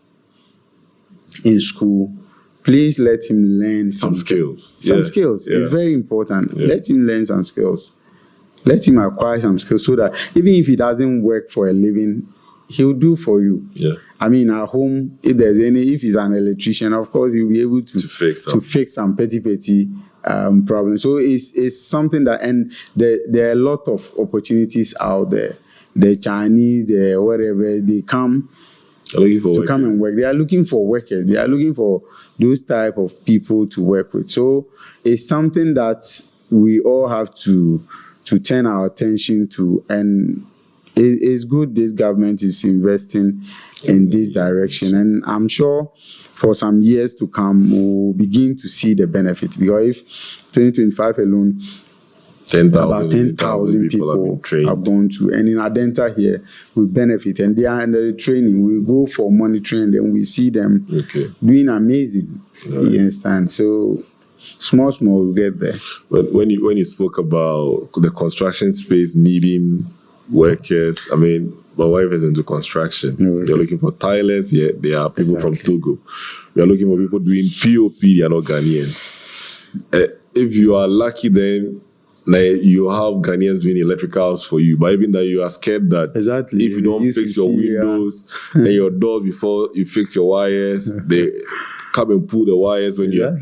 in school, please let him learn some skills. Some skills. Yeah. It's very important. Yeah. Let him learn some skills. Let him acquire some skills so that even if he doesn't work for a living, he'll do for you. Yeah. I mean, at home, if he's an electrician, of course, he'll be able to fix some petty problems. So it's something that, and there are a lot of opportunities out there. The Chinese, the whatever, they come to come and work. They are looking for workers. They are looking for those type of people to work with. So it's something that we all have to turn our attention to, and it's good this government is investing in this direction, and I'm sure for some years to come we'll begin to see the benefit, because if 2025 alone, about 10,000 people have gone to, and in Adenta here we benefit, and they are under the training. We go for monitoring, then we see them doing amazing. Right. You understand? So small we'll get there. But when you spoke about the construction space needing workers, I mean, my wife is into construction. They're looking for tilers. Yeah, they are people from Togo. We are looking for people doing POP. They are not Ghanaians. If you are lucky, then you have Ghanaians doing electricals for you. But even that, you are scared that if you don't fix your windows and your doors before you fix your wires, they come and pull the wires when you're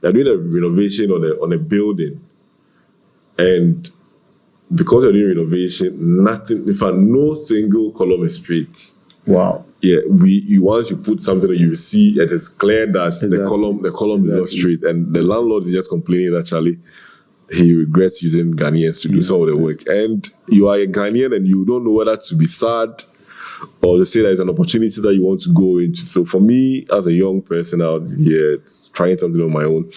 doing a renovation on a building. And because you're doing renovation, no single column is straight. Wow. Yeah, once you put something that you see, it is clear that the column is not straight, and the landlord is just complaining that actually he regrets using Ghanaians to do some of the work. And you are a Ghanaian and you don't know whether to be sad or to say that it's an opportunity that you want to go into. So for me, as a young person out here trying something on my own,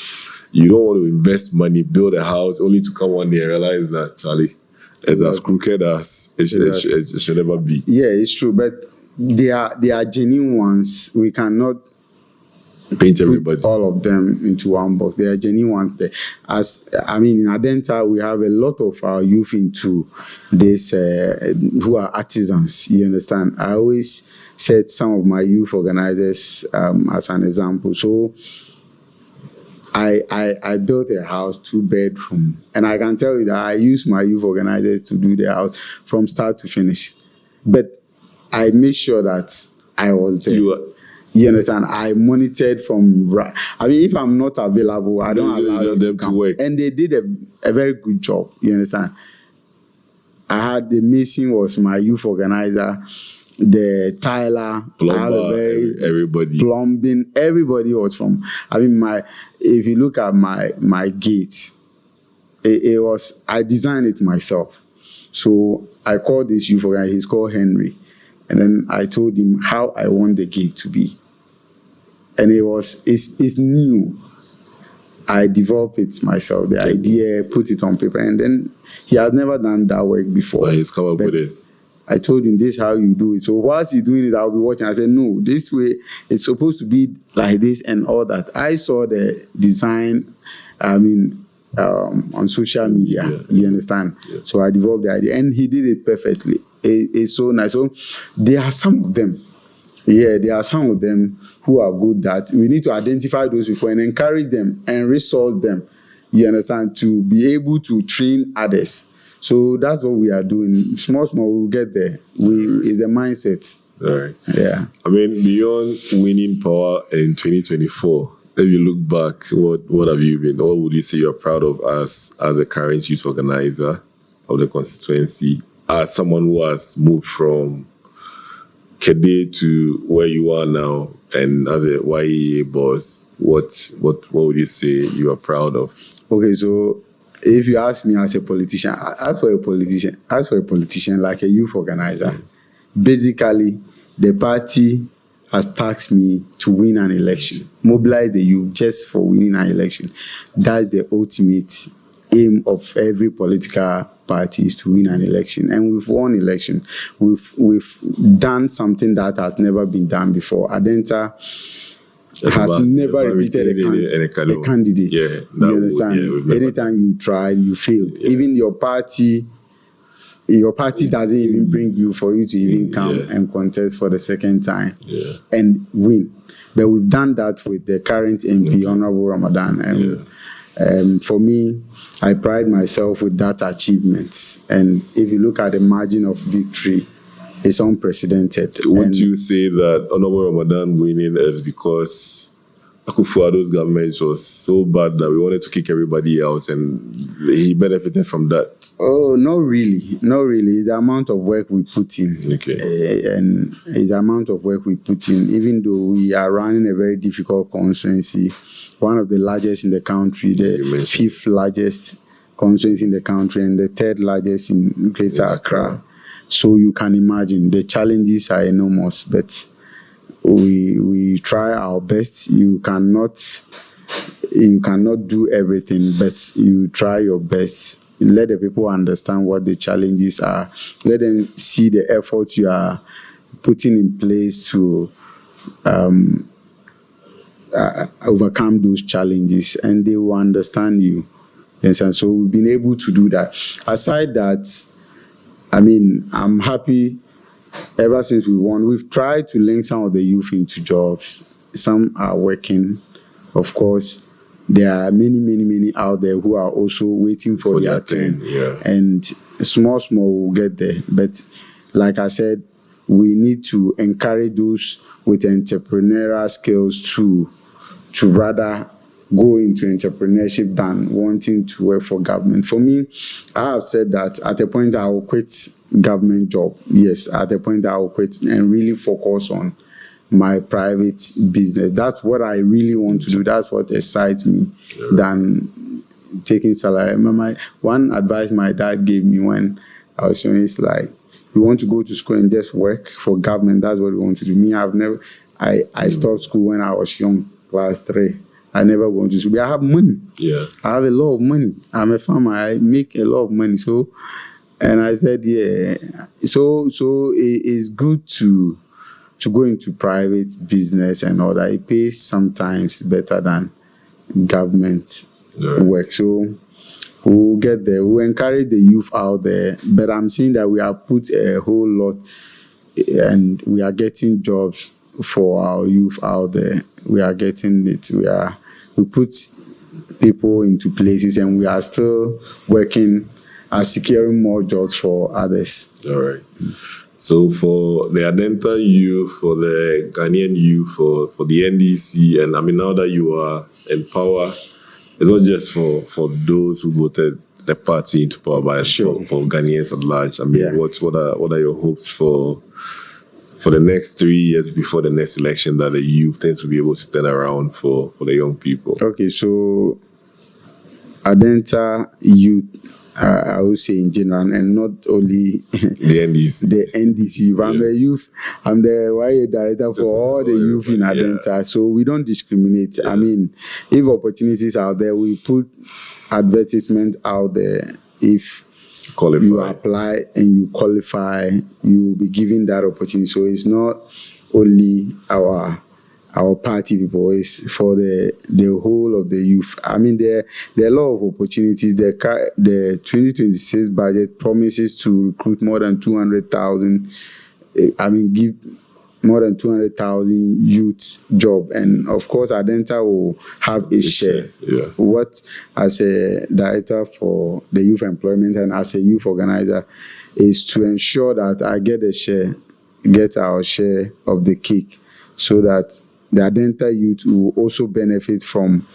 you don't want to invest money, build a house, only to come one day and realize that, Charlie, it's as crooked as it should never be. Yeah, it's true. But they are genuine ones. We cannot paint everybody, all of them into one box. They are genuine ones. In Adenta, we have a lot of our youth into this who are artisans. You understand? I always set some of my youth organizers as an example. So I built a house, 2-bedroom, and I can tell you that I use my youth organizers to do the house from start to finish. But I made sure that I was there. You understand? I monitored from. If I'm not available, I don't allow them to work. And they did a very good job. You understand? I had the mason was my youth organizer. The tiler, plumber, everybody, plumbing, everybody was from. If you look at my gate, it was, I designed it myself. So I called this youth organizer. He's called Henry, and then I told him how I want the gate to be, and it's new. I developed it myself, the idea, put it on paper, and then he had never done that work before. But he's come up with it. I told him, this is how you do it. So whilst he's doing it, I'll be watching. I said, no, this way, it's supposed to be like this and all that. I saw the design, on social media, you understand? Yeah. So I developed the idea, and he did it perfectly. It's so nice. So there are some of them. Yeah, there are some of them who are good that we need to identify those people and encourage them and resource them, you understand, to be able to train others. So that's what we are doing. Small, we'll get there. It's a mindset. All right. Yeah. I mean, beyond winning power in 2024, if you look back, what have you been? What would you say you're proud of as a current youth organizer of the constituency, as someone who has moved from Kede to where you are now, and as a YEA boss, what would you say you are proud of? Okay, so if you ask me as a politician, as for a politician like a youth organizer, basically the party has tasked me to win an election, mobilize the youth just for winning an election. That's the ultimate aim of every political party, is to win an election. And we've won election. We've done something that has never been done before. Adenta has never repeated a candidate. Yeah, you understand? Anytime you try, you failed. Yeah. Even your party doesn't even bring you for you to even come and contest for the second time and win. But we've done that with the current MP, Honorable Ramadan. And for me, I pride myself with that achievement. And if you look at the margin of victory, it's unprecedented. Would you say that Honorable Ramadan winning is because Akufo-Addo's government was so bad that we wanted to kick everybody out and he benefited from that? Oh, not really. Not really. It's the amount of work we put in. Okay. And it's the amount of work we put in, even though we are running a very difficult constituency, one of the largest in the country, the fifth largest constituency in the country, and the third largest in Greater Accra. So you can imagine the challenges are enormous, but we try our best. You cannot do everything, but you try your best. Let the people understand what the challenges are. Let them see the effort you are putting in place to overcome those challenges, and they will understand you. Yes, and so we've been able to do that. Aside that, I mean, I'm happy. Ever since we won, we've tried to link some of the youth into jobs. Some are working. Of course, there are many out there who are also waiting for their turn. Yeah. And small will get there. But like I said, we need to encourage those with entrepreneurial skills to rather go into entrepreneurship than wanting to work for government. For me, I have said that at a point I will quit government job. Yes, at a point I will quit and really focus on my private business. That's what I really want to do. That's what excites me than taking salary. I remember one advice my dad gave me when I was young is like, you want to go to school and just work for government. That's what we want to do. Me, I stopped school when I was young, class 3. I never went to school. I have money. Yeah. I have a lot of money. I'm a farmer. I make a lot of money. So, and I said, yeah. So it's good to go into private business and all that. It pays sometimes better than government work. So we'll get there. We'll encourage the youth out there. But I'm saying that we have put a whole lot and we are getting jobs for our youth out there. We are getting it. We put people into places and we are still working at securing more jobs for others. All right. So for the Adenta youth, for the Ghanaian youth, for the NDC, and I mean, now that you are in power, it's not just for those who voted the party into power, but for Ghanaians at large. I mean, what are your hopes for the next 3 years before the next election that the youth tends to be able to turn around for the young people? Okay, so Adenta youth I would say in general, and not only The NDC. the NDC youth. I'm a youth. I'm the YA director for all the youth in Adenta. So we don't discriminate. I mean, if opportunities are there, we put advertisement out there. If you apply and you qualify, you will be given that opportunity. So it's not only our party people, it's for the whole of the youth. I mean, there are a lot of opportunities. The 2026 budget promises to recruit more than 200,000. I mean, give more than 200,000 youth job, and of course, Adenta will have a share. What, as a director for the youth employment and as a youth organizer, is to ensure that I get our share of the cake, so that the Adenta youth will also benefit from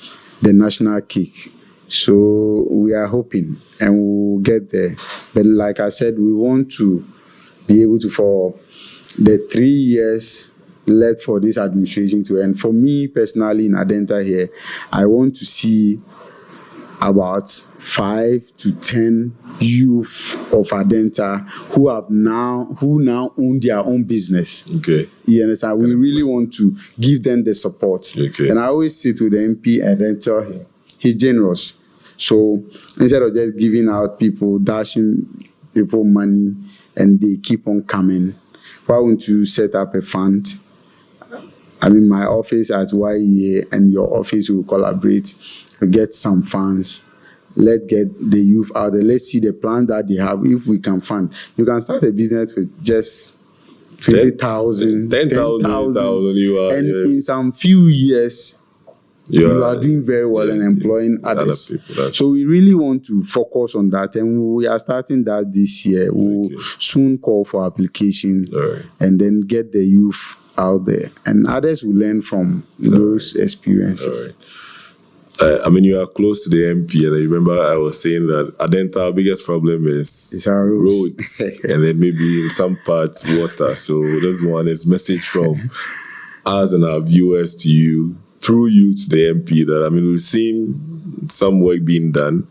the national cake. So we are hoping and we'll get there. But like I said, we want to be able to, for the 3 years left for this administration to end. For me personally in Adenta here, I want to see about 5 to 10 youth of Adenta who now own their own business. Okay. You understand? We really want to give them the support. Okay. And I always say to the MP Adenta here, he's generous. So instead of just giving out people, dashing people money and they keep on coming, why won't you set up a fund? I mean, my office at YEA and your office will collaborate. We get some funds. Let's get the youth out there. Let's see the plan that they have. If we can fund, you can start a business with just 20,000, 10,000, and in some few years, you are doing very well and employing others. So we really want to focus on that, and we are starting that this year. We'll soon call for application and then get the youth out there, and others will learn from those experiences. I mean, you are close to the MP, and I remember I was saying that Adenta, our biggest problem is our roads, and then maybe in some parts water. So this one is message from us and our viewers to you, through you to the MP, that, I mean, we've seen some work being done.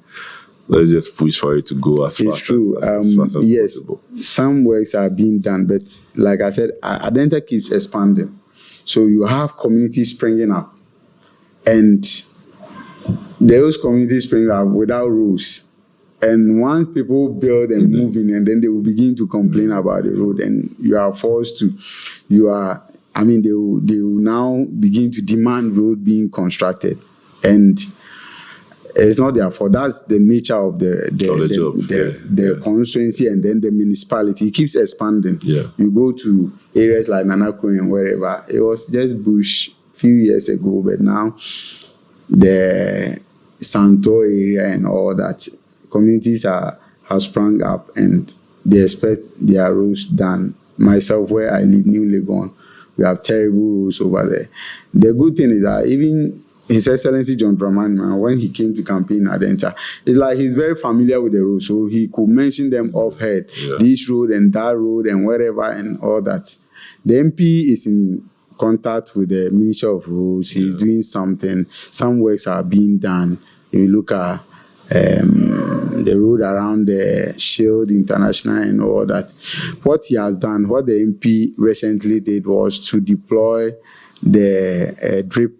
Let's just push for it to go as fast as possible. Some works are being done, but like I said, Adenta keeps expanding. So you have communities springing up, and those communities spring up without rules. And once people build and move in, and then they will begin to complain about the road, and you are forced to, they will now begin to demand road being constructed. And it's not their fault. That's the nature of the constituency and then the municipality. It keeps expanding. You go to areas like Nanakwe and wherever. It was just bush a few years ago, but now the Santo area and all that, communities have sprung up and they expect their roads done. Myself, where I live, New Legon, we have terrible roads over there. The good thing is that even His Excellency John Dramani, when he came to campaign at Adenta, it's like he's very familiar with the road, so he could mention them off head, this road and that road and wherever and all that. The MP is in contact with the Ministry of Roads. He's doing something. Some works are being done. If you look at the road around the Shield International and all that, what he has done, what the MP recently did was to deploy the drip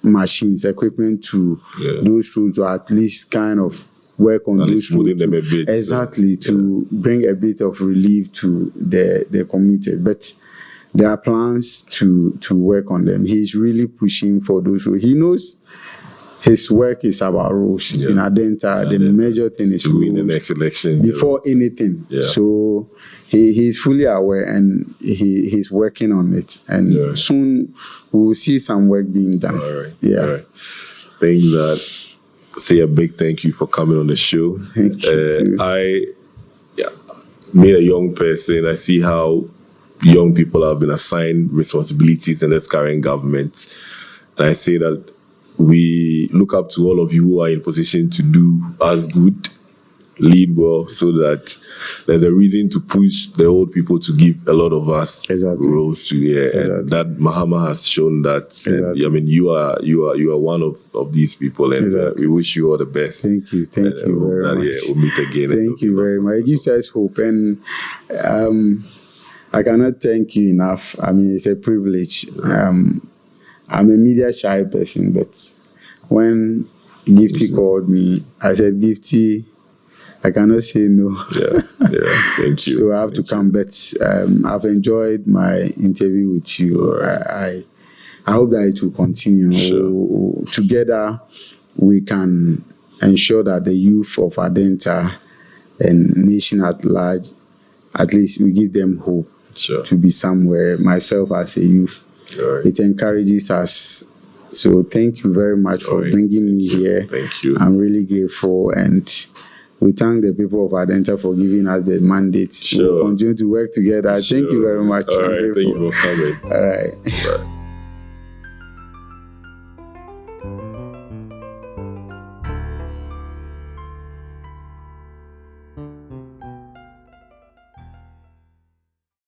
machines, equipment to those roads, to at least kind of work on those roads. Them a bit, exactly, to bring a bit of relief to the community. But there are plans to work on them. He's really pushing for those roads. He knows his work is about roads in Adenta. The major thing is to win the next election before anything. So he's fully aware, and he's working on it. And soon we'll see some work being done. All right. Thank you. That say a big thank you for coming on the show. Thank you. I being a young person, I see how young people have been assigned responsibilities in this current government, and I say that we look up to all of you who are in position to do us good lead well, so that there's a reason to push the old people to give a lot of us roles to. And that Mahama has shown that. And, I mean, you are one of these people, and we wish you all the best. Thank you very much. We'll meet again. Thank you very much. It gives us hope, and I cannot thank you enough. I mean, it's a privilege. I'm a media shy person, but when Gifty called me, I said, Gifty, I cannot say no. Thank you. So I have to come, but I've enjoyed my interview with you. I hope that it will continue. Sure. Together, we can ensure that the youth of Adenta and nation at large, at least we give them hope to be somewhere. Myself as a youth, it encourages us. So thank you very much for bringing me here. Thank you. I'm really grateful, and we thank the people of Adenta for giving us the mandate. We'll continue to work together. Thank you very much. All right. Thank you for coming. All right.